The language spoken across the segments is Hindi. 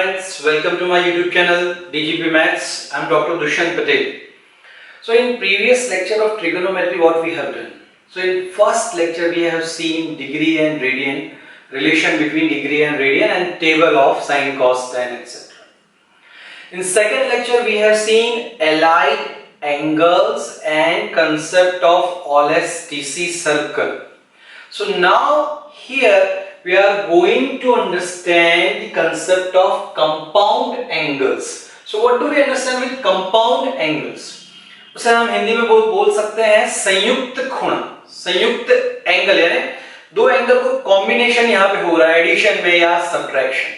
friends, welcome to my YouTube channel DGP Maths. I am Dr. Dushyant Patel. So in previous lecture of trigonometry what we have done? So in first lecture we have seen degree and radian, relation between degree and radian and table of sine, cos, tan, etc. In second lecture we have seen allied angles and concept of OLS-TC circle. So now here we are going to understand the concept of compound angles. So what do we understand with compound angles? उसे हम हिंदी में बोल सकते हैं संयुक्त कोण, संयुक्त एंगल, यानी दो एंगल को कॉम्बिनेशन यहाँ पे हो रहा है एडिशन में या सब्ट्रैक्शन।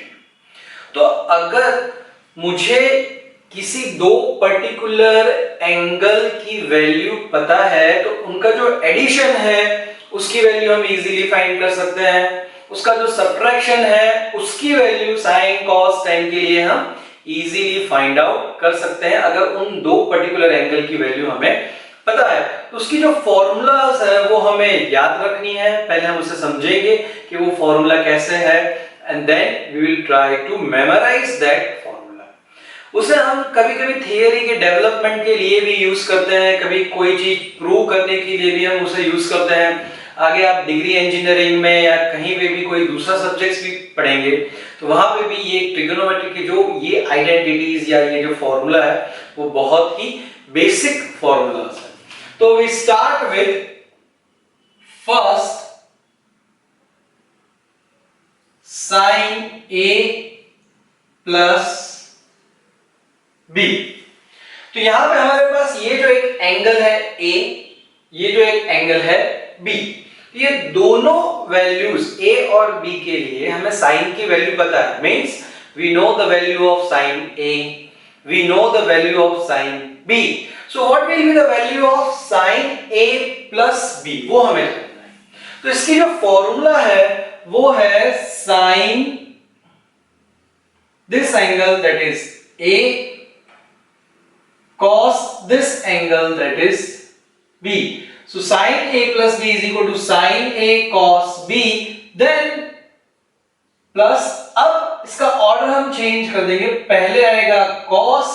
तो अगर मुझे किसी दो पर्टिकुलर एंगल की वैल्यू पता है तो उनका जो एडिशन है उसकी वैल्यू हम इजीली फाइंड कर सकते हैं, उसका जो सब्ट्रैक्शन है उसकी वैल्यू साइन कॉस टेन के लिए हम इजीली फाइंड आउट कर सकते हैं अगर उन दो पर्टिकुलर एंगल की वैल्यू हमें पता है। तो उसकी जो फॉर्मूलाज है वो हमें याद रखनी है, पहले हम उसे समझेंगे कि वो फॉर्मूला कैसे है and then we will try to memorize that formula. उसे हम कभी-कभी थियरी के डेवलपमेंट के लिए भी यूज करते हैं, कभी कोई चीज प्रूव करने के लिए भी हम उसे यूज करते हैं। आगे आप डिग्री इंजीनियरिंग में या कहीं पे भी कोई दूसरा सब्जेक्ट्स भी पढ़ेंगे तो वहां पे भी ये ट्रिगोनोमेट्री के जो ये आइडेंटिटीज या ये जो फॉर्मूला है वो बहुत ही बेसिक फॉर्मूलास है। तो we start with first sine a plus b. तो यहां पे हमारे पास ये जो एक एंगल है ए, ये जो एक एंगल है बी, ये दोनों वैल्यूज ए और बी के लिए हमें साइन की वैल्यू पता है। Means we know the value of sine a, we know the value of sine b. So what will be the value of sine a plus b, वो हमें जानना है। तो इसकी जो फॉर्मूला है वो है sine this angle that is a cos this angle that is b. So sin a plus b is equal to sin a cos b, then plus, अब इसका ऑर्डर हम चेंज कर देंगे, पहले आएगा cos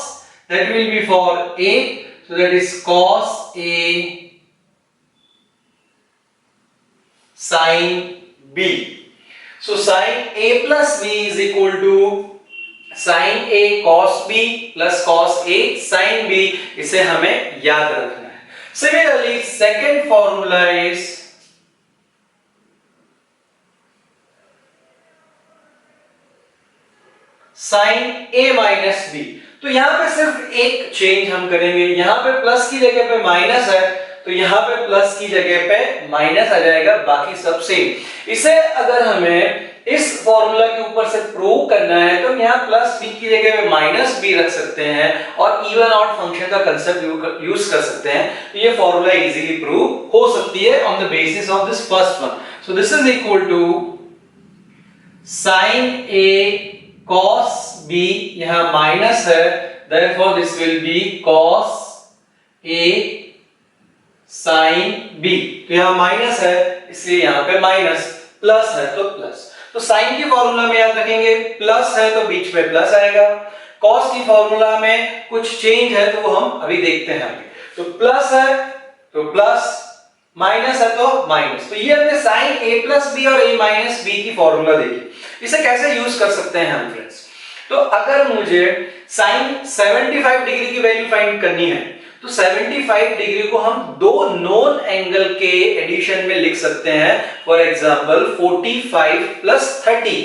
that will be for a, so that is cos a sin b. So sin a plus b is equal to sin a cos b plus cos a sin b, इसे हमें याद रखना है। Similarly, second formula is sin a minus b। तो यहां पे सिर्फ एक चेंज हम करेंगे, यहां पे प्लस की जगह पे माइनस है तो यहां पे प्लस की जगह पे माइनस आ जाएगा, बाकी सब सेम। इसे अगर हमें इस फॉर्मूला के ऊपर से प्रूव करना है तो यहां प्लस बी की जगह पे माइनस बी रख सकते हैं और इवन ऑड फंक्शन का कांसेप्ट यूज कर सकते हैं। तो ये फॉर्मूला इजीली प्रूव हो सकती है on the basis of this first one. So this is equal to sin a cos b, यहां माइनस है, therefore this will be cos a sin b। तो यहां माइनस है इसलिए यहां पे माइनस, प्लस है तो प्लस। तो साइन की फॉर्मूला में याद रखेंगे प्लस है तो बीच में प्लस आएगा, कॉस की फॉर्मूला में कुछ चेंज है तो वो हम अभी देखते हैं आगे। तो प्लस है तो प्लस, माइनस है तो माइनस। तो ये हमने साइन a प्लस बी और a माइनस बी की फॉर्मूला देखी। इसे कैसे यूज कर सकते हैं हम फ्रेंड्स? तो अगर मुझे साइन 75 डिग्री की वैल्यू फाइंड करनी है तो 75 डिग्री को हम दो नोन एंगल के एडिशन में लिख सकते हैं। For example 45 plus 30।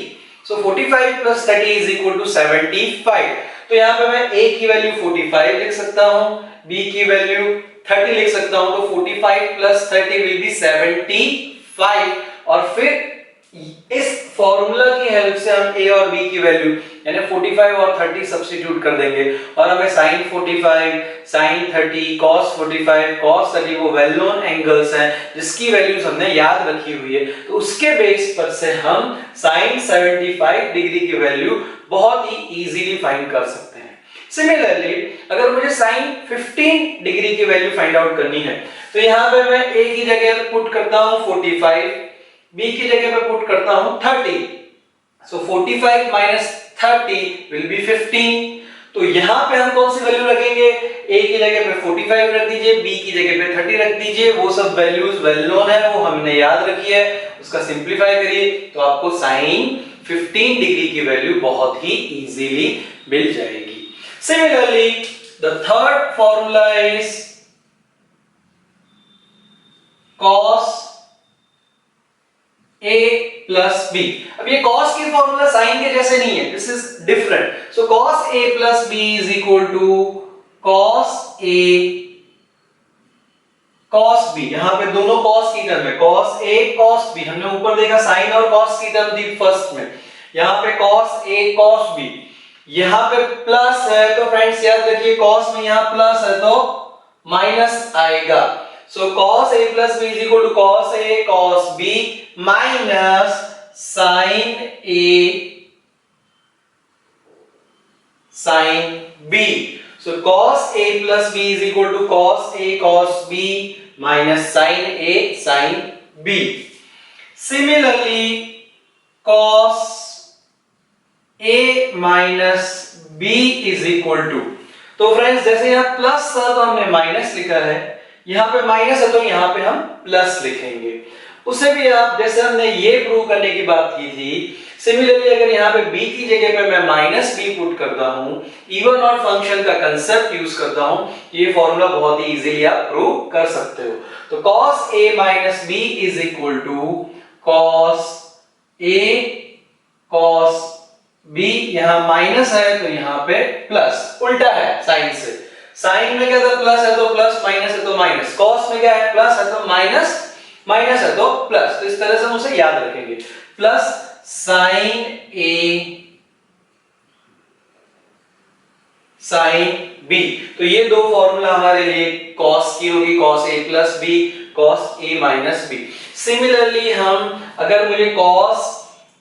So 45 plus 30 is equal to 75। तो यहां पे मैं a की वैल्यू 45 लिख सकता हूं, b की वैल्यू 30 लिख सकता हूं। तो 45 प्लस 30 विल बी 75 और फिर इस फॉर्मूला की हेल्प से हम a और b की वैल्यू यानी 45 और 30 सब्स्टिट्यूट कर देंगे और हमें sin 45, sin 30, cos 45, cos 30 वो वेल नोन एंगल्स हैं जिसकी वैल्यूज हमने याद रखी हुई है। तो उसके बेस पर से हम sin 75 डिग्री की वैल्यू बहुत ही इजीली फाइंड कर सकते हैं। सिमिलरली अगर मुझे sin 15 डिग्री की वैल्यू फाइंड आउट करनी है तो यहां पे मैं a की जगह पुट करता हूं 45, b की जगह पे पुट करता हूं 30। So 45 minus 30 will be 15. तो यहाँ पे हम कौन सी वैल्यू रखेंगे? A की जगह पे 45 रख दीजिए, B की जगह पे 30 रख दीजिए। वो सब वैल्यूज वेल नोन है, वो हमने याद रखी है। उसका सिंप्लीफाई करिए तो आपको sin 15 डिग्री की वैल्यू बहुत ही इजीली मिल जाएगी। Similarly, the third formula is cos A plus B। अब ये cos की फॉर्मूला sin के जैसे नहीं है, this is different. So cos A plus B is equal to cos A cos B। यहां पे दोनों cos की टर्म है, cos A cos B। हमने ऊपर देखा sin और cos की टर्म थी फर्स्ट में, यहां पे cos A cos B। यहां पे प्लस है तो फ्रेंड्स याद रखिए cos में यहां प्लस है तो माइनस आएगा। So cos A plus B is equal to cos A cos B minus sin A sin B। So cos A plus B is equal to cos A cos B minus sin A sin B। Similarly, cos A minus B is equal to, तो फ्रेंड्स जैसे यहाँ प्लस था तो हमने माइनस लिखा है, यहाँ पे माइनस है तो यहाँ पे हम प्लस लिखेंगे। उससे भी आप जैसे हमने ये प्रूव करने की बात की थी, सिमिलरली अगर यहाँ पे b की जगह पे मैं माइनस b पुट करता हूँ, इवन ऑड फंक्शन का कंसेप्ट यूज करता हूँ, ये फॉर्मूला बहुत ही इजीली आप प्रूव कर सकते हो। तो cos a minus b is equal to cos a cos b, यहाँ माइनस है तो यहाँ पे प्लस, उल्टा है साइन से। साइन में क्या था? प्लस है तो प्लस, माइनस है तो माइनस। कॉस में क्या है? प्लस है तो माइनस, माइनस है तो प्लस। तो इस तरह से हम उसे याद रखेंगे। प्लस साइन ए साइन बी। तो ये दो फॉर्मूला हमारे लिए कॉस की होगी, cos A plus B, cos A minus B. Similarly हम अगर मुझे कॉस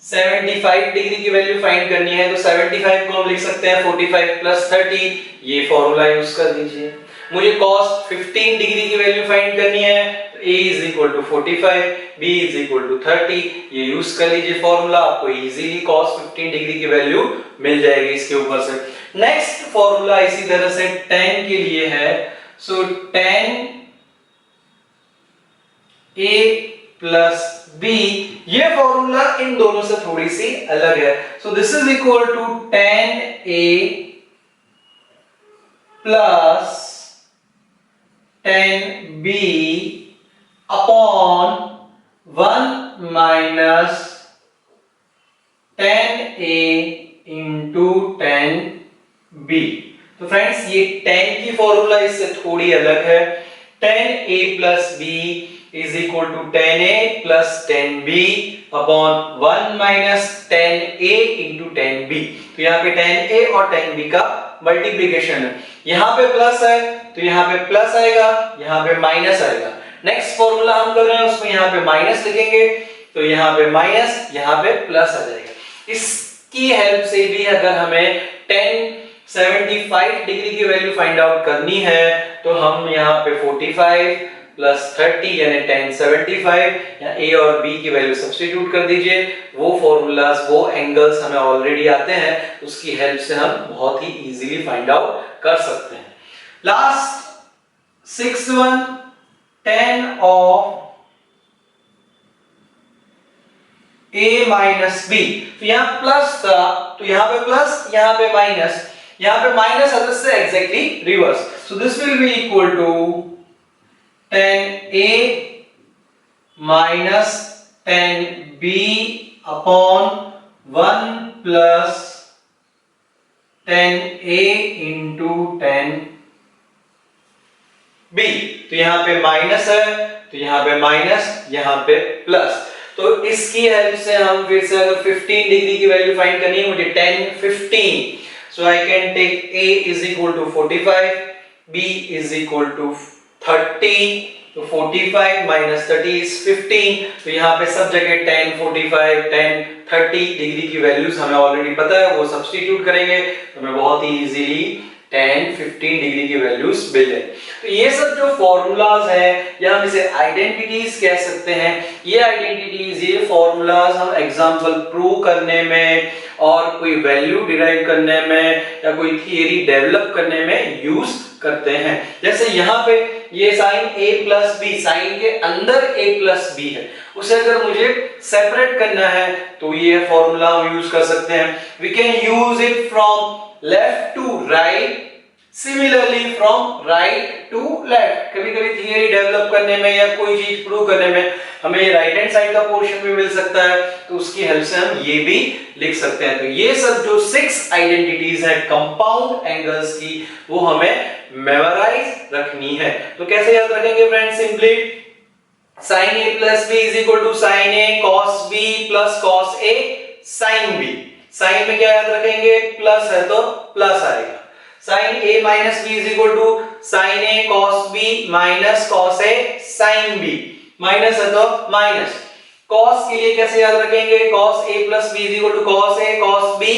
75 डिग्री की वैल्यू फाइंड करनी है तो 75 को हम लिख सकते हैं 45 प्लस 30, ये फॉर्मूला यूज कर दीजिए। मुझे cos 15 डिग्री की वैल्यू फाइंड करनी है तो a is equal to 45, b is equal to 30, ये यूज कर लीजिए फॉर्मूला, आपको इजीली cos 15 डिग्री की वैल्यू मिल जाएगी इसके ऊपर से। नेक्स्ट फॉर्मूला इसी तरह से tan के लिए है। सो tan a प्लस b, ये फॉर्मूला इन दोनों से थोड़ी सी अलग है। So this is equal to tan a plus tan b upon 1 minus tan a into tan b। तो फ्रेंड्स ये tan की फॉर्मूला इससे थोड़ी अलग है। tan a plus b is equal to tan a plus tan b upon 1 minus tan a into tan b। तो यहाँ पे tan a और tan b का मल्टीप्लिकेशन है, यहाँ पे प्लस है तो यहाँ पे प्लस आएगा, यहाँ पे माइनस आएगा। नेक्स्ट फॉर्मूला हम कर रहे हैं उसमें यहाँ पे माइनस लिखेंगे तो यहाँ पे माइनस, यहाँ पे प्लस आ जाएगा। इसकी हेल्प से भी अगर हमें tan 75 डिग्री की वैल्यू फाइंड आउट करनी है तो हम यहाँ पे 45 प्लस 30 यानी tan 75 या a और b की वैल्यू सब्स्टिट्यूट कर दीजिए। वो फॉर्मूलाज, वो एंगल्स हमें ऑलरेडी आते हैं, उसकी हेल्प से हम बहुत ही इजीली फाइंड आउट कर सकते हैं। Last 6th one, tan of a minus b। तो यहाँ प्लस था तो यहाँ पे प्लस, यहाँ पे माइनस, यहाँ पे माइनस है तो इससे exactly reverse. So this will be equal to tan a minus tan b upon 1 plus tan a into tan b। तो यहाँ पे माइनस है तो यहाँ पे माइनस, यहाँ पे प्लस। तो इसकी हेल्प से हम फिर से अगर 15 डिग्री की वैल्यू फाइंड करनी है मुझे tan 15, so I can take a is equal to 45, b is equal to 30, तो 45 minus 30 is 15। तो यहाँ पे सब जगह tan 45, tan 30 डिग्री की वैल्यूज हमें ऑलरेडी पता है, वो सब्स्टिट्यूट करेंगे तो हमें बहुत ही इजीली 10, 15 डिग्री की वैल्यूज मिल जाए। तो ये सब जो फॉर्मूलाज हैं या हम इसे आइडेंटिटीज कह सकते हैं, ये आइडेंटिटीज, ये फॉर्मूलाज हम एग्जांपल प्रूव करने में और कोई वैल्यू डिराइव करने में या कोई थियरी डेवलप करने में यूज करते हैं। जैसे यहाँ पे ये sine a plus b, sine के अंदर a प्लस बी है, उसे अगर मुझे सेपरेट करना है तो ये फॉर्मूला हम यूज कर सकते हैं। We can use it from left to right, similarly from right to left. कभी कभी थियरी डेवलप करने में या कोई चीज प्रूव करने में हमें राइट हैंड साइड का पोर्शन भी मिल सकता है, तो उसकी हेल्प से हम ये भी लिख सकते हैं। तो ये सब जो 6 आइडेंटिटीज है कंपाउंड एंगल्स की, वो हमें मेमोराइज रखनी है। तो कैसे याद रखेंगे friends? Simply sin a plus b is equal to sin a cos b plus cos a sin b। sin में क्या याद रखेंगे? प्लस है तो प्लस आएगा। sin a minus b is equal to sin a cos b minus cos a sin b। Minus है तो माइनस। cos के लिए कैसे याद रखेंगे? cos a plus b is equal to cos a cos b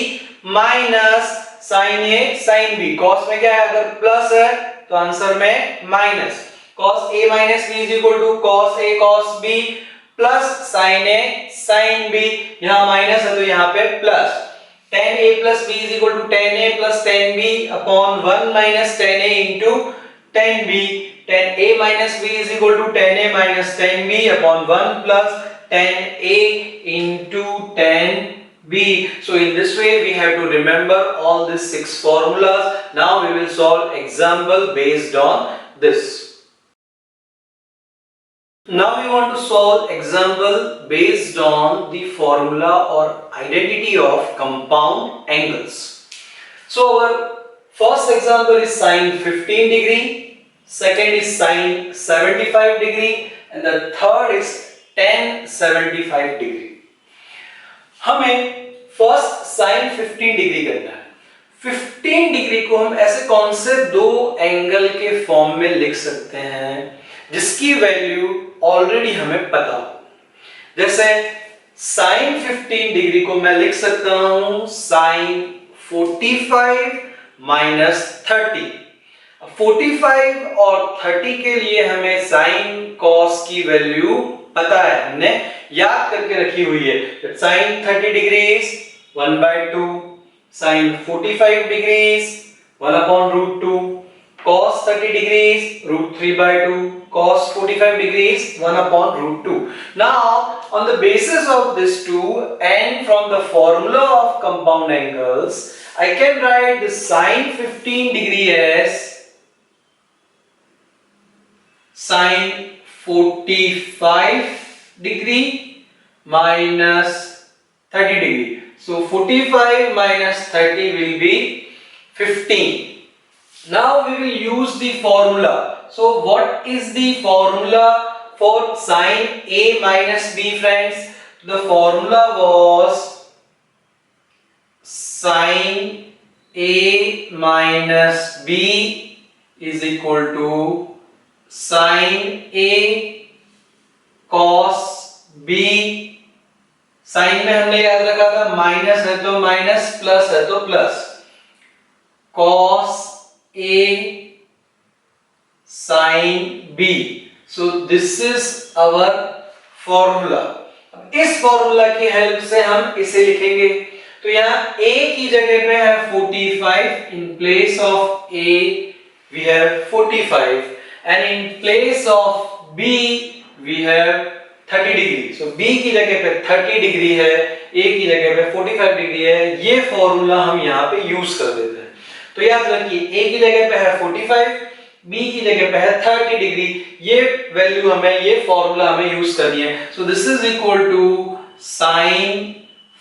minus sin a sin b। cos में क्या है? अगर प्लस है तो आंसर में minus. cos a minus b is equal to cos a cos b plus sin a sin b। यहाँ माइनस है तो यहाँ पे plus. tan a plus b is equal to tan a plus tan b upon 1 minus tan a into tan b। tan a minus b is equal to tan a minus tan b upon 1 plus tan a into tan b। So in this way we have to remember all these 6 formulas. Now we will solve example based on this. Now we want to solve example based on the formula or identity of compound angles. So our first example is sin 15 degree, second is sin 75 degree and the third is tan 75 degree. हमें फर्स्ट sin 15 डिग्री करना है। 15 डिग्री को हम ऐसे कौन से दो एंगल के फॉर्म में लिख सकते हैं जिसकी वैल्यू ऑलरेडी हमें पता हो। जैसे sin 15 डिग्री को मैं लिख सकता हूं sin 45 minus 30। 45 और 30 के लिए हमें sin cos की वैल्यू पता है, हमने याद करके रखी हुई है। sin 30 degrees 1/2, sin 45 degrees 1/√2, cos 30 degrees √3/2, cos 45 degrees 1/√2। Now on the basis of this two and from the formula of compound angles, I can write the sin 15 degree as sin 45 degree minus 30 degree. So 45 minus 30 will be 15. Now we will use the formula. So what is the formula for sin A minus B, friends? The formula was sin A minus B is equal to sin A cos B। Sine में हमने याद रखा था माइनस है तो माइनस, प्लस है तो plus. cos A sin B। So this is our formula। इस फॉर्मूला की हेल्प से हम इसे लिखेंगे। तो यहाँ A की जगह पे है 45, in place of A we have 45 and in place of B we have 30 degree. So B की जगह पे 30 डिग्री है, A की जगह पे 45 डिग्री है। ये फॉर्मूला हम यहाँ पे यूज कर देते हैं। तो याद रखिए A की जगह पे है 45, B की जगह पे है 30 डिग्री। ये वैल्यू हमें, ये फॉर्मूला हमें यूज करनी है। So this is equal to sin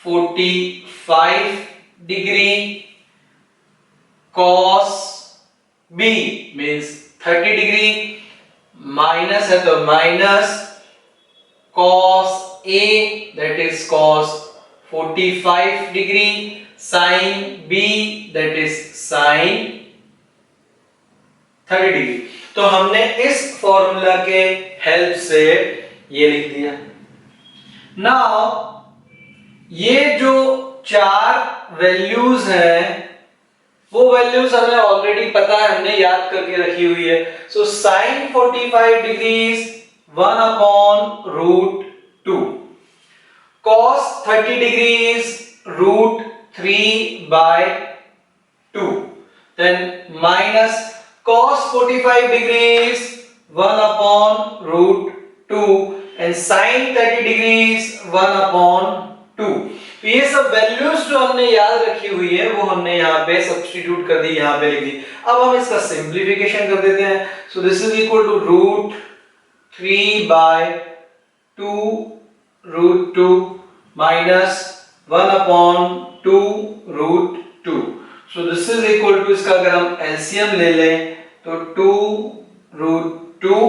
45 degree cos B means 30 degree, minus है तो minus cos A that is cos 45 degree sin B that is sin 30 degree. तो हमने इस फॉर्मूला के हेल्प से ये लिख दिया। नाउ ये जो चार वैल्यूज हैं वो वैल्यूज हमें ऑलरेडी पता है, हमने याद करके रखी हुई है। So sine 45 degrees 1 upon root 2, cos 30 degrees root 3 by 2, then minus cos 45 degrees 1 upon root 2 and sin 30 degrees 1 upon 2। तो ये सब वैल्यूज जो हमने याद रखी हुई है वो हमने यहाँ पे सब्स्टिट्यूट कर दी, यहाँ पे लिख दी। अब हम इसका सिंप्लीफिकेशन कर देते हैं। So this is equal to root 3 by 2 root 2 minus 1 upon 2 root 2। So this is equal to, इसका अगर हम एलसीएम ले लें तो 2 रूट 2,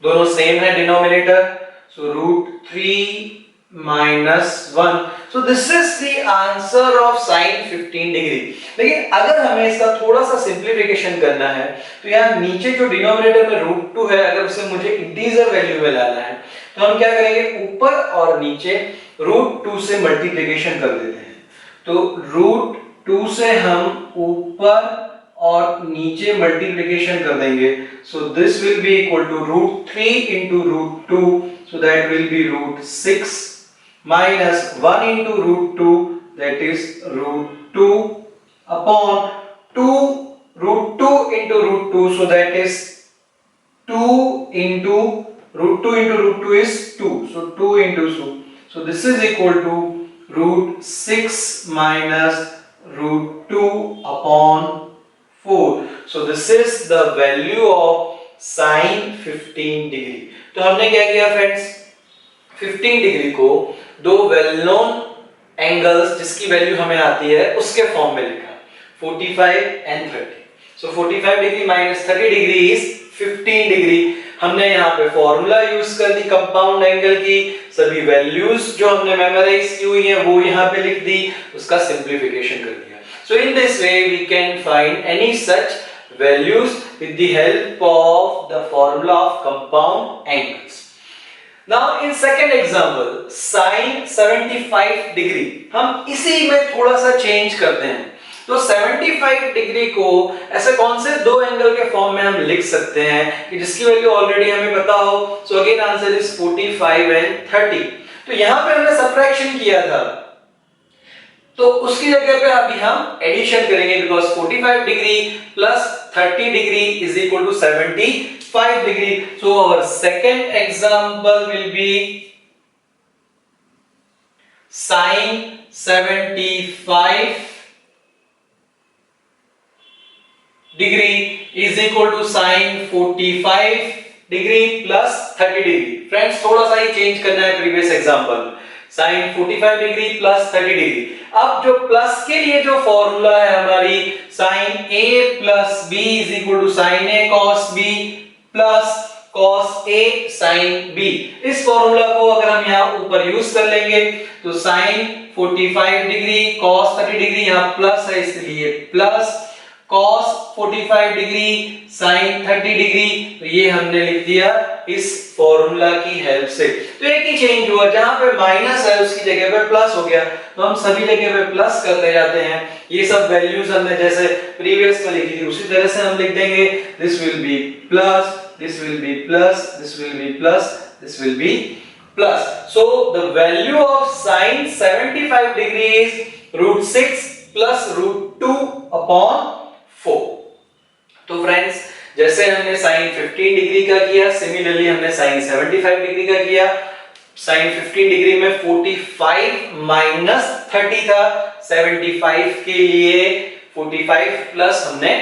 दोनों सेम है denominator, so root 3 minus 1। So this is the answer of sine 15 degree. लेकिन अगर हमें इसका थोड़ा सा सिंप्लीफिकेशन करना है तो यहाँ नीचे जो डिनोमिनेटर में रूट 2 है, अगर उसे मुझे इंटीजर वैल्यू में लाना है तो हम क्या करेंगे, ऊपर और नीचे रूट 2 से मल्टीप्लिकेशन कर देते हैं। तो रूट 2 से हम ऊपर और नीचे मल्टीप्लिकेशन कर देंगे। So this will be equal to root 3 into root 2, so that will be root 6 minus 1 into root 2, that is root 2 upon 2 root 2 into root 2, so that is 2 into root 2 into root 2 is 2, so 2 into 2, so this is equal to root 6 minus root 2 upon 4, so this is the value of sin 15 degree। तो हमने क्या किया फ्रेंड्स, 15 डिग्री को दो वेल नोन एंगल्स जिसकी वैल्यू हमें आती है उसके फॉर्म में लिखा, 45 and 30। so 45 degree minus 30 degree is 15 degree. हमने यहाँ पे फॉर्मूला यूज कर दी कंपाउंड एंगल की, सभी वैल्यूज जो हमने मेमोराइज की हुई है वो यहाँ पे लिख दी, उसका सिंप्लीफिकेशन कर दिया। So in this way we can find any such values with the help of the formula of compound angles. Now in second example sin 75 degree, हम इसी में थोड़ा सा चेंज करते हैं। तो 75 डिग्री को ऐसे कौन से दो एंगल के फॉर्म में हम लिख सकते हैं कि जिसकी वैल्यू ऑलरेडी हमें पता हो। So again answer is 45 and 30। तो यहां पे हमने सबट्रैक्शन किया था, तो उसकी जगह पे अभी हम एडिशन करेंगे, because 45 degree plus 30 degree is equal to 75 degree. So our second example will be sin 75 degree is equal to sine 45 degree plus 30 degree. Friends थोड़ा सा ही चेंज करना है previous example, sine 45 degree plus 30 degree. अब जो प्लस के लिए जो फॉर्मूला है हमारी, sine a plus b is equal to sine a cos b plus cos a sin b, इस फॉर्मूला को अगर हम यहाँ ऊपर यूज कर लेंगे तो साइन 45 डिग्री cos 30 डिग्री, यहाँ प्लस है इसलिए plus cos 45 degree sin 30 degree, तो ये हमने लिख दिया इस फॉर्मूला की हेल्प से। तो एक ही चेंज हुआ, जहां पे माइनस है उसकी जगह पे प्लस हो गया, तो हम सभी जगह पे प्लस करते जाते हैं। ये सब वैल्यूज हमने जैसे प्रीवियस में लिखी थी उसी तरह से हम लिख देंगे, this will B plus, this will B plus, this will B plus, this will B plus. So the value of sin 75 degree is √6 plus √2 upon 4। तो फ्रेंड्स जैसे हमने sin 15 डिग्री का किया, सिमिलरली हमने sin 75 डिग्री का किया। sin 15 डिग्री में 45 माइनस 30 था, 75 के लिए 45 प्लस हमने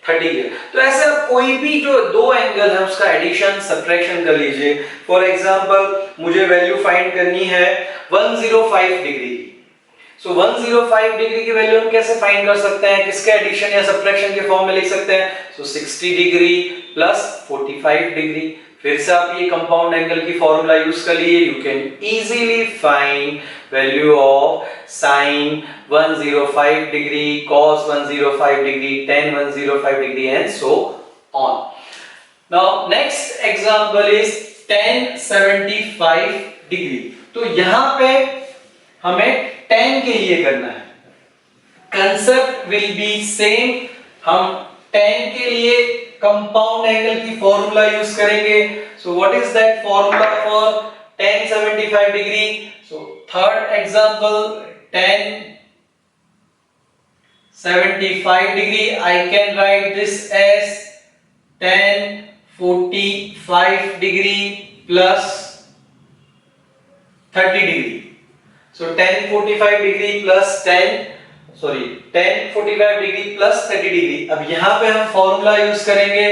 30 किया। तो ऐसे कोई भी जो दो एंगल है उसका एडिशन सब्ट्रैक्शन कर लीजिए। फॉर एग्जांपल मुझे वैल्यू फाइंड करनी है 105 डिग्री। सो 105 डिग्री की वैल्यू हम कैसे फाइंड कर सकते हैं, किसके एडिशन या सब्ट्रैक्शन के फॉर्म में लिख सकते हैं। सो 60 डिग्री प्लस 45 डिग्री, फिर से आप ये कंपाउंड एंगल की फॉर्मूला यूज कर लिए, you can easily find value of sign 105 degree, cos 105 degree, tan 105 degree and so on. Now next example is tan 75 degree. तो यहां पे हमें tan के लिए करना है। Concept will be same. हम tan के लिए कंपाउंड एंगल की फॉर्मूला यूज करेंगे। So what is that formula for tan 75 degree? So third example, tan 75 degree, I can write this as tan 45 degree plus 30 degree. So tan 45 degree plus tan 45 degree plus 30 degree. अब यहां पे हम फॉर्मूला यूज करेंगे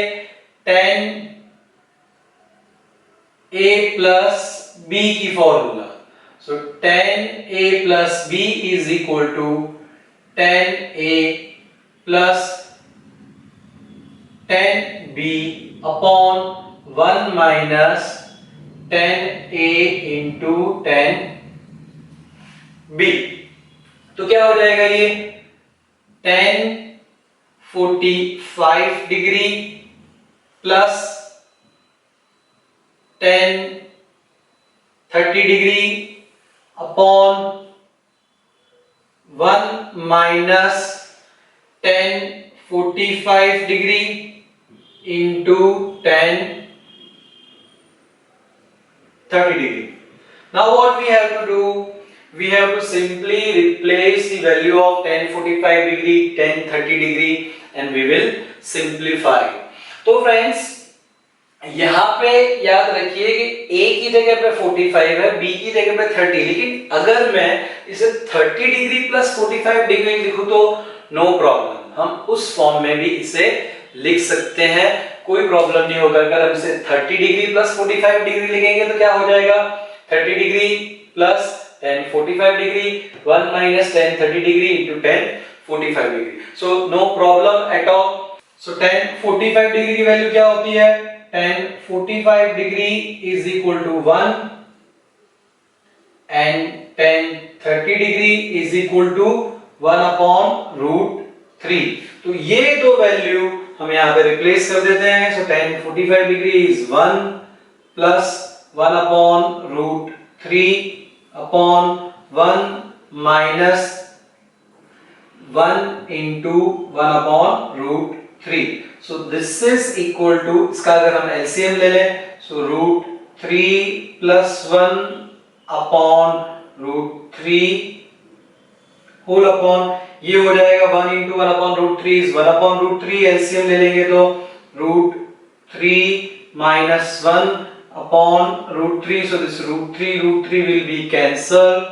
tan a plus b की formula. So tan a plus b is equal to tan a plus tan b upon 1 minus tan a into tan b। तो क्या हो जाएगा ये tan 45 degree plus tan 30 degree upon 1 minus tan 45 degree into tan 30 degree. Now what we have to do? We have to simply replace the value of tan 45 degree, tan 30 degree and we will simplify. तो friends यहाँ पे याद रखिए कि A की जगह पे 45 है, B की जगह पे 30, लेकिन अगर मैं इसे 30 डिग्री प्लस 45 डिग्री लिखूं तो नो प्रॉब्लम, हम उस फॉर्म में भी इसे लिख सकते हैं, कोई प्रॉब्लम नहीं होगा। अगर हम इसे 30 डिग्री प्लस 45 डिग्री लिखेंगे तो क्या हो जाएगा 30 degree plus tan 45 degree 1 minus tan 30 degree into tan 45 degree. So no problem at all. So tan 45 degree की वैल्यू क्या होती है? tan 45 degree is equal to 1 and tan 30 degree is equal to 1 upon root 3। तो ये दो वैल्यू हम यहाँ पे रिप्लेस कर देते हैं। so tan 45 degree is 1 plus 1 upon root 3 upon 1 minus 1 into 1 upon root 3। So this is equal to, इसका अगर हम LCM ले लें, so root 3 plus 1 upon root 3 whole upon, ये हो जाएगा 1 into 1 upon root 3 is 1 upon root 3, LCM ले लेंगे तो root 3 minus 1 upon root 3, so this root 3 will be cancelled,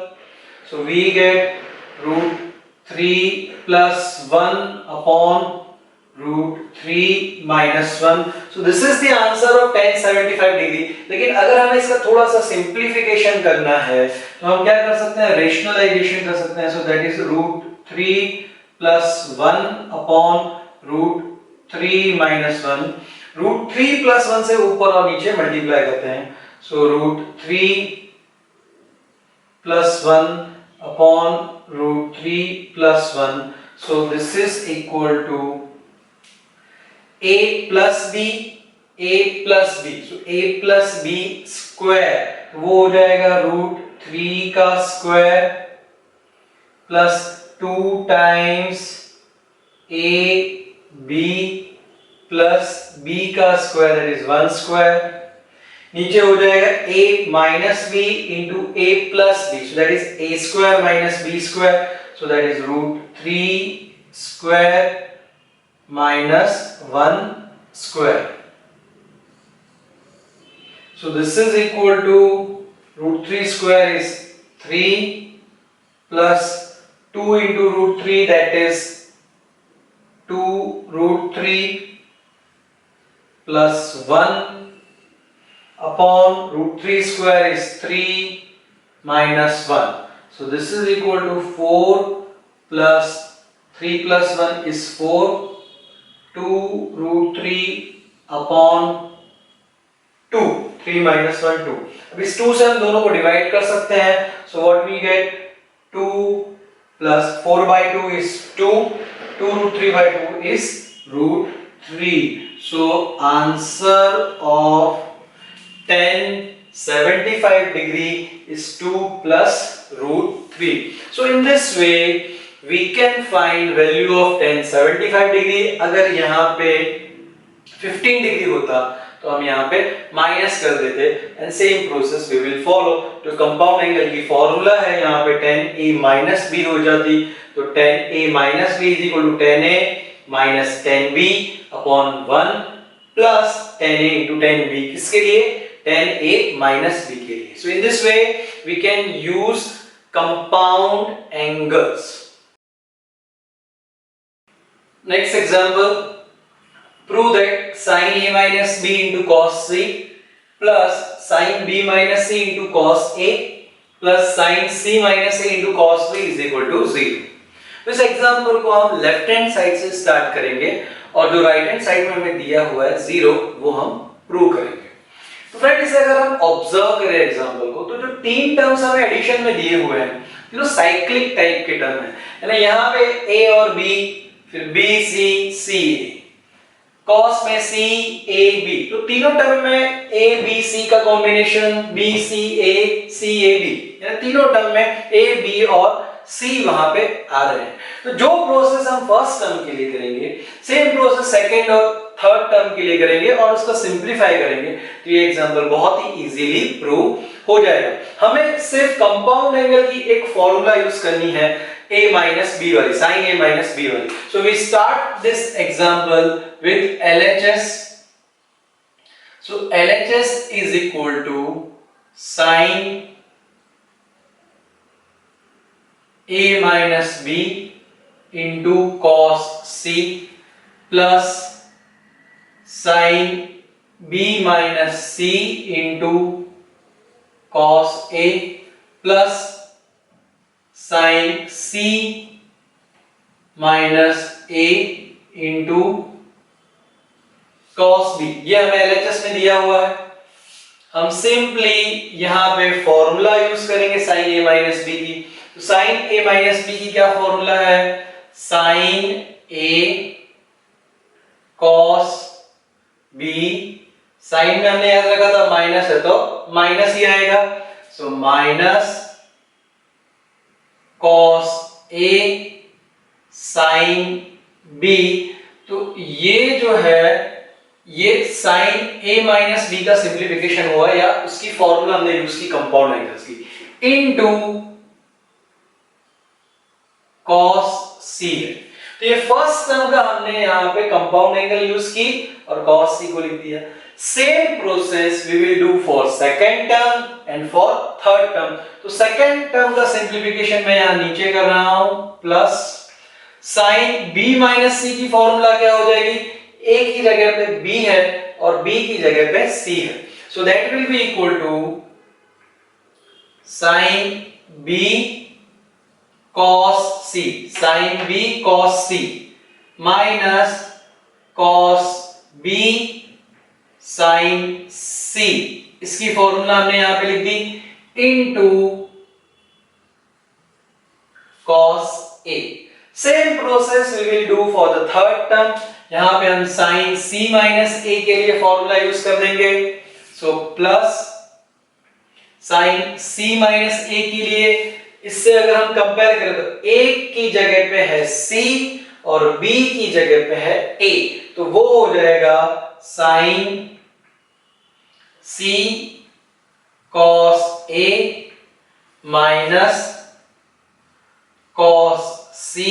so we get root 3 plus 1 upon root 3 minus 1। so this is the answer of tan 75 degree। लेकिन अगर हमें इसका थोड़ा सा सिंप्लीफिकेशन करना है तो हम क्या कर सकते हैं, रेशनलाइजेशन कर सकते हैं। so that is root 3 plus 1 upon root 3 minus 1। root 3 plus 1 से ऊपर और नीचे मल्टीप्लाई करते हैं, so root 3 plus 1 upon root 3 plus 1, so this is equal to a plus b, so a plus b square वो हो जाएगा root 3 का square plus 2 times a b plus b का स्क्वायर that is 1 स्क्वायर, नीचे हो जाएगा a minus b into a plus b, so that is a square minus b square, so that is root 3 square minus 1 square। so this is equal to root 3 square is 3 plus 2 into root 3 that is 2 root 3 plus 1 upon root 3 square is 3 minus 1, so this is equal to 4 plus 3 plus 1 is 4, 2 root 3 upon 2, 3 minus 1 2। अब इस 2 से हम दोनों को डिवाइड कर सकते हैं, so what we get 2 plus 4 by 2 is 2, 2 root 3 by 2 is root 3। so answer of tan 75 degree is 2 plus root 3। so in this way we can find value of tan 75 degree. अगर यहाँ पे 15 डिग्री होता तो हम यहाँ पे माइनस कर देते, and same process we will follow. तो कंपाउंड एंगल की फॉर्मूला है यहाँ पे tan a माइनस बी हो जाती, तो tan a minus b is equal to tan a minus tan b upon 1 plus tan a into tan b, किसके लिए? tan a माइनस b के लिए। So in this way we can use compound angles. Next example, prove that sin a minus b into cos c plus sin b minus c into cos a plus sin c minus a into cos b is equal to 0। इस एग्जांपल को हम लेफ्ट हैंड साइड से स्टार्ट करेंगे और जो राइट हैंड साइड में हमें दिया हुआ है 0 वो हम प्रूव करेंगे। तो फ्रेंड्स इसे अगर हम ऑब्जर्व करें एग्जांपल को, तो जो तीन टर्म्स हमें एडिशन में दिए हुए हैं जो साइक्लिक टाइप के टर्म है ना, यहाँ पे a और b, फिर b c c a, cos में c a b, तो तीनों टर्म में a b c का combination b c a b, यानी तीनों टर्म में a b और c वहां पे आ रहे हैं। तो जो प्रोसेस हम फर्स्ट टर्म के लिए करेंगे सेम प्रोसेस सेकंड और थर्ड टर्म के लिए करेंगे और उसको सिंपलीफाई करेंगे, तो ये एग्जांपल बहुत ही इजीली प्रूव हो जाएगा। हमें सिर्फ कंपाउंड एंगल की एक फॉर्मूला यूज करनी है, a minus b वाली, sin a minus b वाली। So we start this example with LHS. So LHS is equal to sin a minus b into cos c plus sin b minus c into cos a plus sin c minus a into cos b, ये हमें LHS में दिया हुआ है। हम सिंपली यहाँ पे फॉर्मूला यूज करेंगे sin a माइनस b की। तो sin a माइनस b की क्या फॉर्मूला है? sin a cos b, sine में हमने याद रखा था माइनस है तो माइनस ही आएगा, so minus cos a sin b। तो ये जो है ये sin a माइनस b का सिंप्लीफिकेशन हुआ, या उसकी फॉर्मूला हमने यूज की कंपाउंड एंगल्स की, इनटू cos c है। तो ये फर्स्ट टर्म का हमने यहाँ पे कंपाउंड एंगल यूज की और cos c को लिख दिया। Same process we will do for second term and for third term. तो सेकेंड टर्म का सिंप्लीफिकेशन मैं यहाँ नीचे कर रहा हूं, plus sine b minus c की फॉर्मूला क्या हो जाएगी? a की जगह पे b है और b की जगह पे c है, so that will be equal to sine b cos c, sine b cos c minus cos b sin c, इसकी फॉर्मूला हमने यहां पे लिख दी into cos a। Same process we will do for the third term. यहां पे हम sin c माइनस a के लिए फॉर्मूला यूज कर देंगे, so plus sin c minus a के लिए, इससे अगर हम कंपेयर करें तो a की जगह पे है c और b की जगह पे है a, तो वो हो जाएगा sin c cos a minus cos c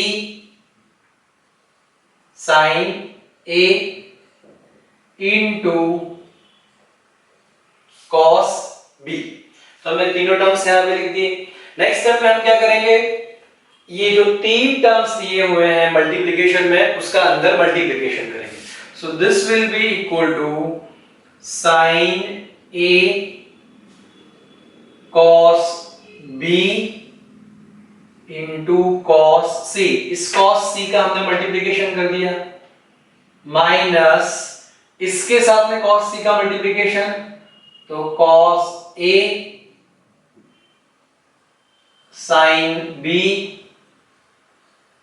sin a into cos b। तो हमने तीनों टर्म्स यहां पे लिख दिए। नेक्स्ट स्टेप में हम क्या करेंगे, ये जो तीन टर्म्स दिए हुए हैं मल्टीप्लिकेशन में, उसका अंदर मल्टीप्लिकेशन करेंगे। So this will be equal to sin a cos b into cos c, इस cos c का हमने मल्टीप्लिकेशन कर दिया, माइनस इसके साथ में cos c का मल्टीप्लिकेशन, तो cos a sin b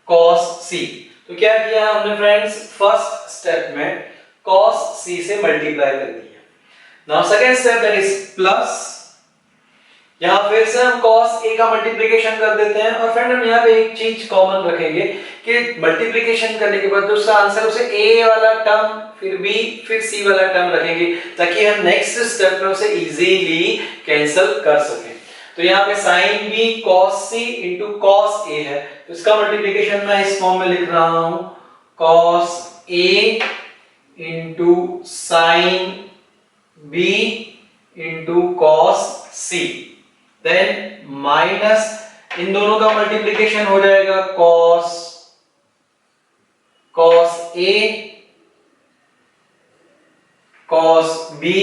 cos c। तो क्या किया हमने फ्रेंड्स, फर्स्ट स्टेप में cos c से मल्टीप्लाई कर दिया। Now second step that is plus यहाँ फिर से हम cos a का मल्टीप्लिकेशन कर देते हैं और फ्रेंड हम यहाँ पे एक चीज कॉमन रखेंगे कि मल्टीप्लिकेशन करने के बाद जो उसका आंसर उसे a वाला टर्म फिर b फिर c वाला टर्म रखेंगे ताकि हम नेक्स्ट स्टेप में उसे इजीली कैंसिल कर सकें। तो यहाँ पे sin b cos c into cos a है, तो इसका मल्टीप्लिकेशन मैं इस फॉर्म में लिख रहा हूँ cos a into sin b into cos c, then minus इन दोनों का मल्टीप्लिकेशन हो जाएगा cos a cos b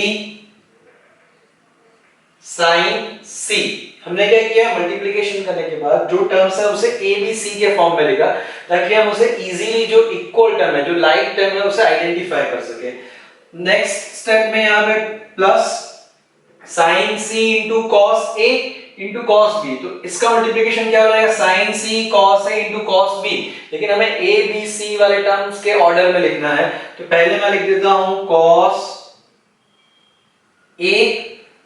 sin c। हमने क्या किया, मल्टीप्लिकेशन करने के बाद जो टर्म्स है उसे a b c के फॉर्म में लिखा ताकि हम उसे इजीली जो इक्वल टर्म है, जो लाइक टर्म है, उसे आइडेंटिफाई कर सके। नेक्स्ट स्टेप में यहाँ पे plus sin c into cos a into cos b, तो इसका मल्टीप्लिकेशन क्या हो जाएगा sin c cos a into cos b, लेकिन हमें a b c वाले टर्म्स के ऑर्डर में लिखना है। तो पहले मैं लिख देता हूं cos a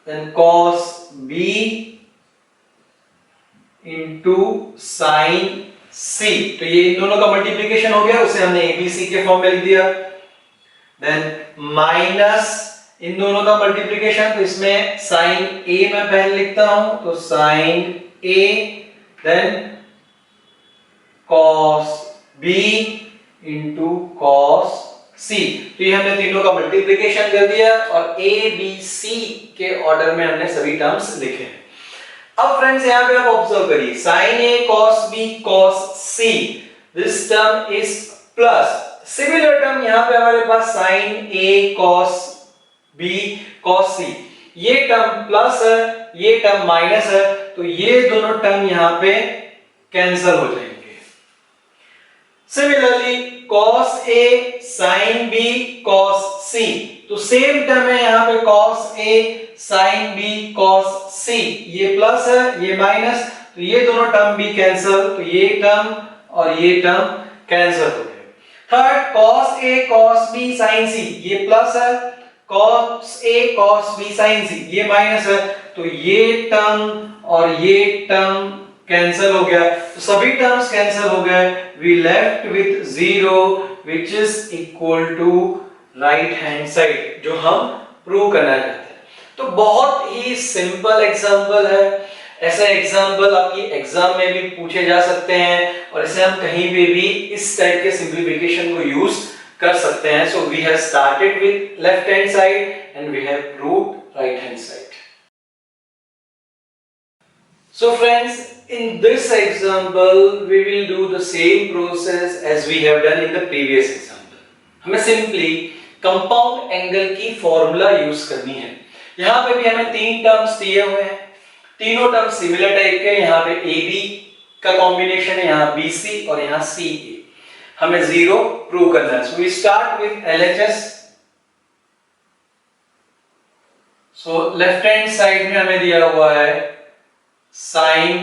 then cos b into sin c, तो ये इन दोनों का मल्टीप्लिकेशन हो गया, उसे हमने a b c के फॉर्म में लिख दिया। देन माइनस इन दोनों का मल्टीप्लिकेशन, तो इसमें sin a मैं पहले लिखता हूं, तो sin a then cos b into cos c, तो ये हमने तीनों का मल्टीप्लिकेशन कर दिया और a b c के ऑर्डर में हमने सभी टर्म्स लिखे हैं। अब फ्रेंड्स यहाँ पे आप ऑब्जर्व करिए sin a cos b cos c, this term is plus, similar term यहाँ पे हमारे पास sin a cos b cos c, ये टर्म प्लस है, ये टर्म माइनस है, तो ये दोनों टर्म यहाँ पे कैंसिल हो जाएंगे। Similarly cos a sin b cos c, तो सेम टर्म है यहाँ पे cos a sin b cos c, ये प्लस है ये माइनस, तो ये दोनों टर्म भी कैंसिल, तो ये टर्म और ये टर्म कैंसिल हो गए। Third cos a cos b sin c, ये प्लस है, cos a cos b sin c, ये माइनस है, तो ये टर्म और ये टर्म कैंसिल हो गया, तो सभी टर्म्स कैंसिल हो गए। We left with 0 which is equal to right hand side, जो हम प्रूव करना चाहते हैं। तो बहुत ही सिंपल एग्जांपल है, ऐसा एग्जांपल आपकी एग्जाम में भी पूछे जा सकते हैं और इसे हम कहीं पे भी इस टाइप के सिंपलीफिकेशन को यूज कर सकते हैं। So we have started with left hand side and we have proved right hand side. So friends, in this example we will do the same process as we have done in the previous example. हमें simply compound angle की फॉर्मूला यूज करनी है। यहाँ पे भी हमें तीन टर्म्स दिए हुए हैं, तीनों टर्म्स सिमिलर टाइप के, यहाँ पे AB का कॉम्बिनेशन है, यहाँ BC और यहाँ CA। हमें 0 प्रूव करना है। So we start with LHS. So left hand side में हमें दिया हुआ है sin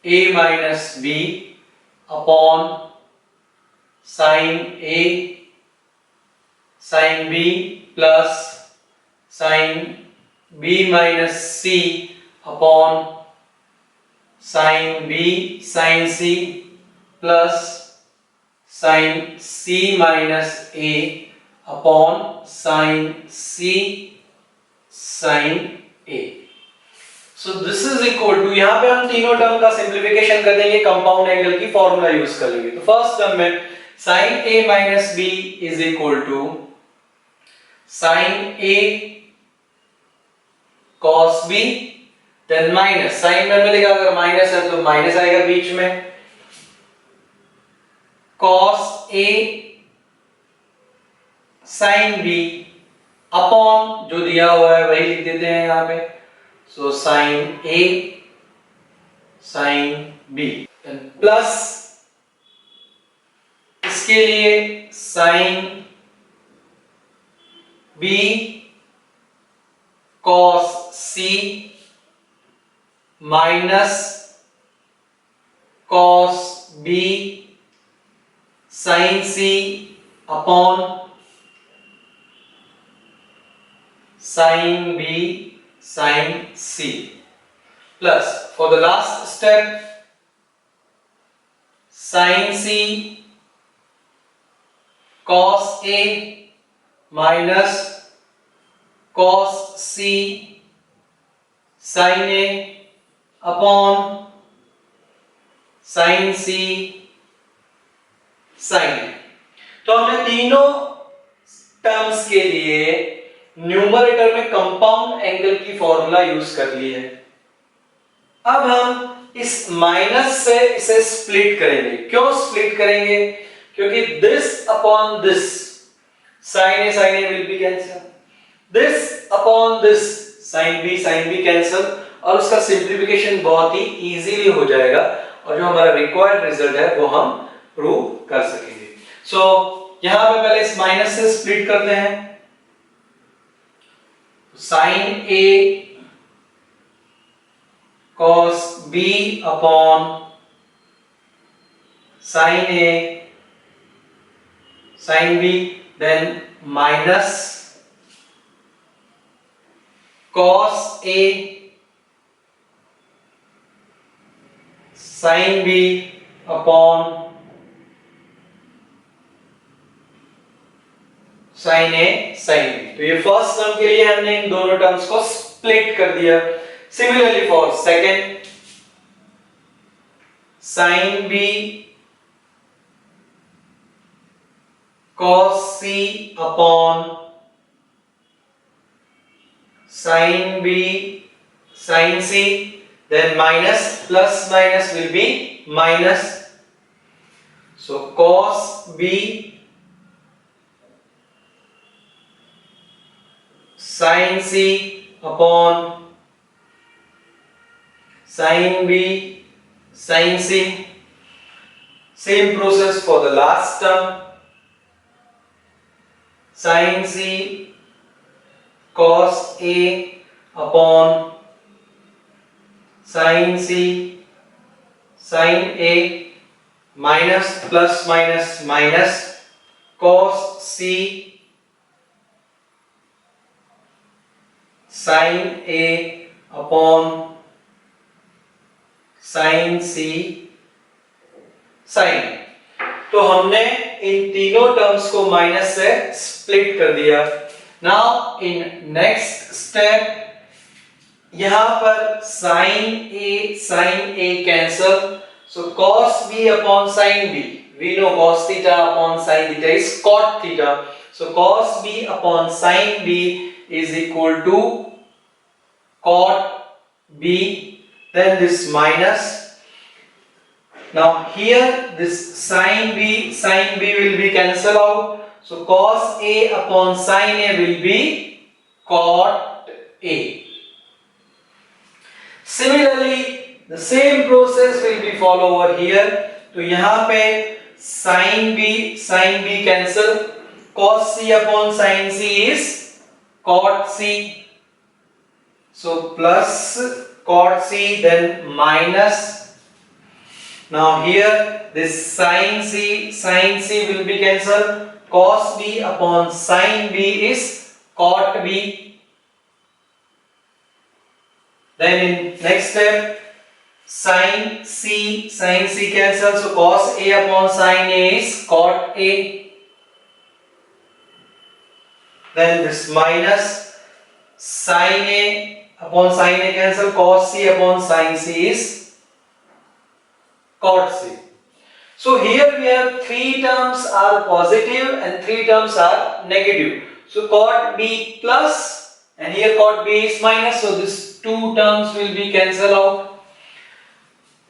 a minus b upon sin a sin b plus sin b minus c upon sin b sin c plus sin c minus a upon sin c sin a। So this is equal to, यहाँ पे हम तीनों टर्म का सिंप्लीफिकेशन कर देंगे, कंपाउंड एंगल की फॉर्मूला यूज कर लेंगे। तो फर्स्ट टर्म में sin a minus b is equal to sin a cos b, then minus, sine में मिलेगा, अगर माइनस है तो माइनस आएगा बीच में, cos a sin b upon जो दिया हुआ है वही लिख देते हैं यहाँ पे, so sin a sin b plus इसके लिए sin b cos c minus cos b sin c upon sin b sin C plus for the last step sin C cos A minus cos C sin A upon sin C sin A। तो हमने तीनों टर्म्स के लिए न्यूमरेटर में कंपाउंड एंगल की फॉर्मूला यूज कर ली है। अब हम इस माइनस से इसे स्प्लिट करेंगे। क्यों स्प्लिट करेंगे? क्योंकि this upon this sin A will be cancel, this upon this sin B cancel, और उसका सिंप्लीफिकेशन बहुत ही इजीली हो जाएगा और जो हमारा रिक्वायर्ड रिजल्ट है वो हम प्रूव कर सकेंगे। सो यहां पे पहले इस माइनस से स्प्लिट करते हैं। sin A cos B upon sin A sin B, then minus cos A sin B upon sin A sin B। तो ये फर्स्ट टर्म के लिए हमने इन दोनों टर्म्स को स्प्लिट कर दिया। Similarly for second sin B cos C upon sin B sin C, then minus plus minus will be minus, so cos B sin C upon sin B sin C। Same process for the last term sin C cos A upon sin C sin A, minus plus minus minus cos C sin A upon sin C sin। तो हमने इन तीनों टर्म्स को माइनस से स्प्लिट कर दिया। नाउ इन नेक्स्ट स्टेप यहां पर sin A cancel, so cos B upon sin B, we know cos theta upon sin theta is cot theta, so cos B upon sin B is equal to cot B, then this minus, now here this sin B will be cancelled out, so cos A upon sin A will be cot A। Similarly the same process will be follow over here। तो यहां पे sin B cancel, cos C upon sin C is cot C, so plus cot C, then minus, now here this sin C will be cancelled, cos B upon sin B is cot B, then in next step sin C cancel, so cos A upon sin A is cot A, then this minus sin A upon sin A cancel, cos C upon sin C is cot C। So here we have three terms are positive and three terms are negative, so cot B plus and here cot B is minus, so this two terms will be cancelled out,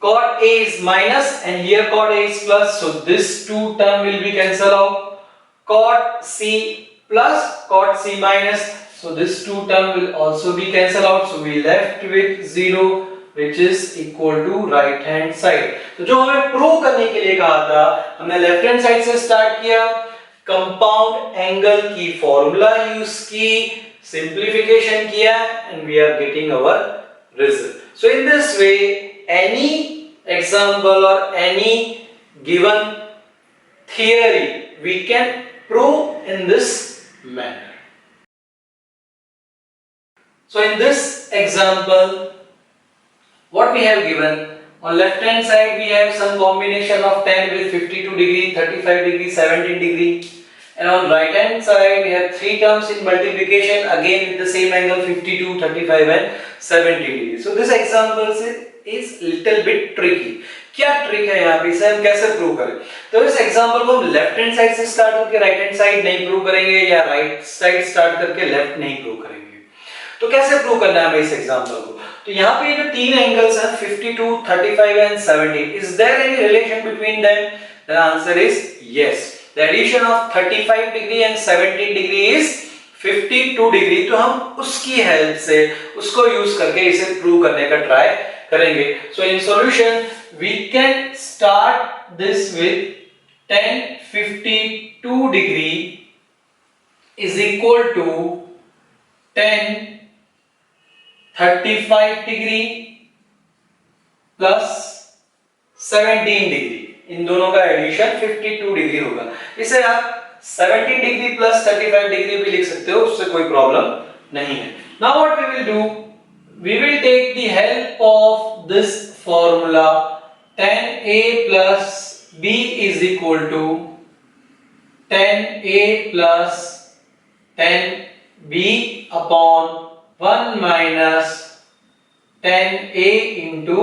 cot A is minus and here cot A is plus, so this two term will be cancelled out, cot C plus cot C minus, so this two term will also be cancelled out, so we left with 0 which is equal to right hand side। तो जो हमें प्रूव करने के लिए कहा था हमने लेफ्ट हैंड साइड से स्टार्ट किया, कंपाउंड एंगल की फॉर्मूला यूज की, सिंप्लीफिकेशन किया and we are getting our result। So in this way any example or any given theory we can prove in this manner। So in this example, what we have given, on left hand side we have some combination of 10 with 52 degree, 35 degree, 17 degree, and on right hand side we have three terms in multiplication again with the same angle 52, 35 and 17 degree. So this example is little bit tricky. क्या ट्रिक है यहाँ पे, इसे हम कैसे प्रूव करें? तो इस एग्जांपल को हम लेफ्ट हैंड साइड से स्टार्ट करके राइट हैंड साइड नहीं प्रूव करेंगे, या राइट साइड स्टार्ट करके लेफ्ट नहीं प्रूव करेंगे। तो कैसे प्रूव करना है हमें इस एग्जांपल को? तो यहाँ पे जो तीन एंगल्स हैं 52, 35 and 17, is there any relation between them? The answer is yes. The addition of 35 degree and 17 degree is 52 degree. तो हम उसकी हेल्प से, उसको यूज करके इसे प्रूव करने का ट्राई करेंगे। So in solution we can start this with 1052 degree is equal to 1035 degree plus 17 degree, इन दोनों का एडिशन 52 डिग्री होगा। इसे आप 17 डिग्री प्लस 35 डिग्री भी लिख सकते हो, उससे कोई प्रॉब्लम नहीं है। Now what we will do, we will take the help of this formula 10a plus b is equal to 10a plus 10b upon 1 minus 10a into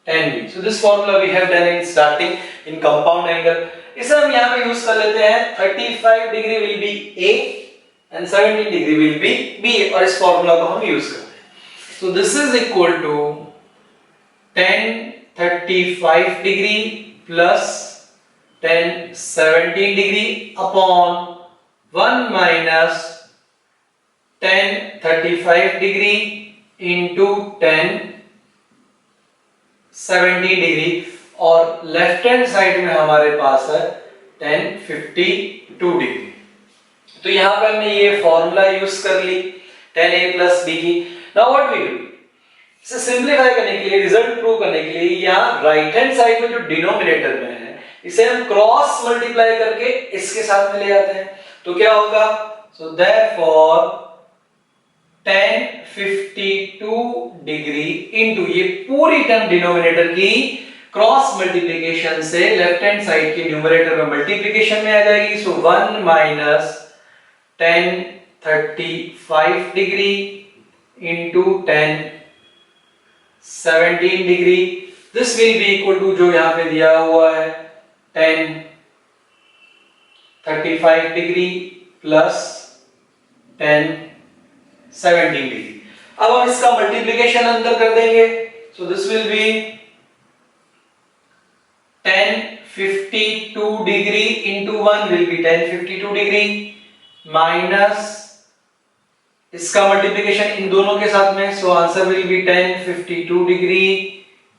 10b. So this formula we have done in starting in compound angle. इसे हम यहाँ पे यूज कर लेते हैं, 35 degree will be a and 17 degree will be b, और इस फॉर्मूला को हम यूज करते हैं। So this is equal to 1035 degree plus 1017 degree upon 1 minus 1035 degree into 1017 degree, और लेफ्ट हैंड साइड में हमारे पास है 1052 डिग्री। तो यहां पे हमने ये फॉर्मूला यूज कर ली 10a plus b की। नाउ व्हाट वी डू, इसे सिंपलीफाई करने के लिए, रिजल्ट प्रूव करने के लिए, यहाँ राइट हैंड साइड में जो डिनोमिनेटर में है इसे हम क्रॉस मल्टीप्लाई करके इसके साथ में ले आते हैं। तो क्या होगा? सो देयरफॉर 1052 डिग्री इनटू ये पूरी टर्म डिनोमिनेटर की क्रॉस मल्टीप्लिकेशन से लेफ्ट हैंड साइड के न्यूमरेटर में मल्टीप्लिकेशन में आ जाएगी। So 1 minus 1035 degree into 1017 degree, this will be equal to जो यहां पे दिया हुआ है 1035 डिग्री प्लस 1017 डिग्री। अब हम इसका मल्टीप्लिकेशन अंदर कर देंगे। So this will be 1052 degree into 1 will be 1052 degree minus इसका मल्टीप्लिकेशन इन दोनों के साथ में। So answer will be 1052 degree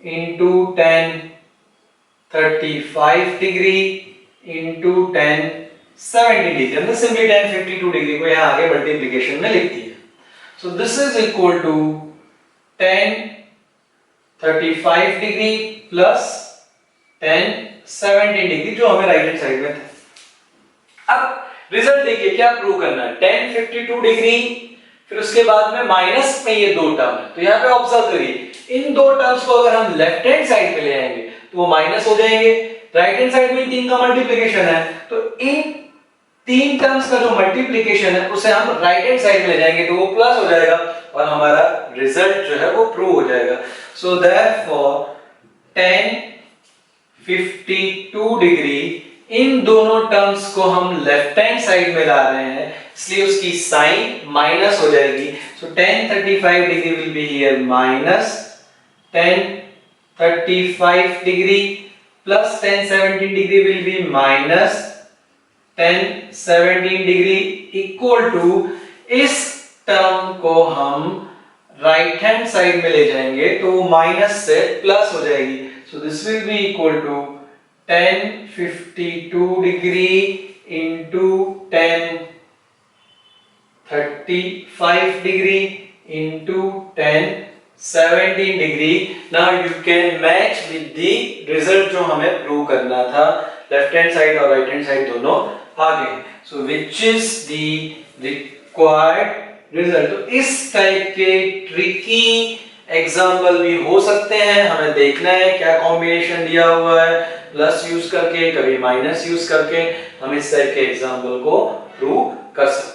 into 1035 degree into 1070 degree. हमने सिंपली 1052 डिग्री को यहाँ आगे मल्टीप्लिकेशन में लिख दिया। So this is equal to 1035 degree plus 1070 degree जो हमें राइट हैंड साइड में था। अब रिजल्ट देखिए क्या प्रूव करना है। 1052 डिग्री, फिर उसके बाद में माइनस में ये दो टर्म है। तो यहाँ पे ऑब्जर्व करिए, इन दो टर्म्स को अगर हम लेफ्ट हैंड साइड पे ले आएंगे तो वो माइनस हो जाएंगे। राइट हैंड साइड में तीन का मल्टीप्लिकेशन है, तो इन तीन टर्म्स का जो मल्टीप्लिकेशन है उसे हम राइट हैंड साइड में ले जाएंगे तो वो प्लस हो जाएगा और हमारा रिजल्ट जो है वो प्रूव हो जाएगा। सो देयरफॉर 1052 डिग्री, इन दोनों टर्म्स को हम लेफ्ट हैंड साइड में ला रहे हैं इसलिए उसकी साइन माइनस हो जाएगी। So 1035 degree will be here minus 1035 degree plus 1017 degree will be minus 1017 degree equal to, इस टर्म को हम राइट हैंड साइड में ले जाएंगे तो वो माइनस से प्लस हो जाएगी। So this will be equal to 1052 degree into 1035 degree into 1017 degree. Now you can match with the result जो हमें प्रूव करना था। लेफ्ट हैंड साइड और राइट हैंड साइड दोनों आ गए। So which is the required result. तो इस टाइप के ट्रिकी एग्जाम्पल भी हो सकते हैं, हमें देखना है क्या कॉम्बिनेशन दिया हुआ है, प्लस यूज करके कभी माइनस यूज करके हम इस टाइप के एग्जाम्पल को प्रूव कर सकते हैं।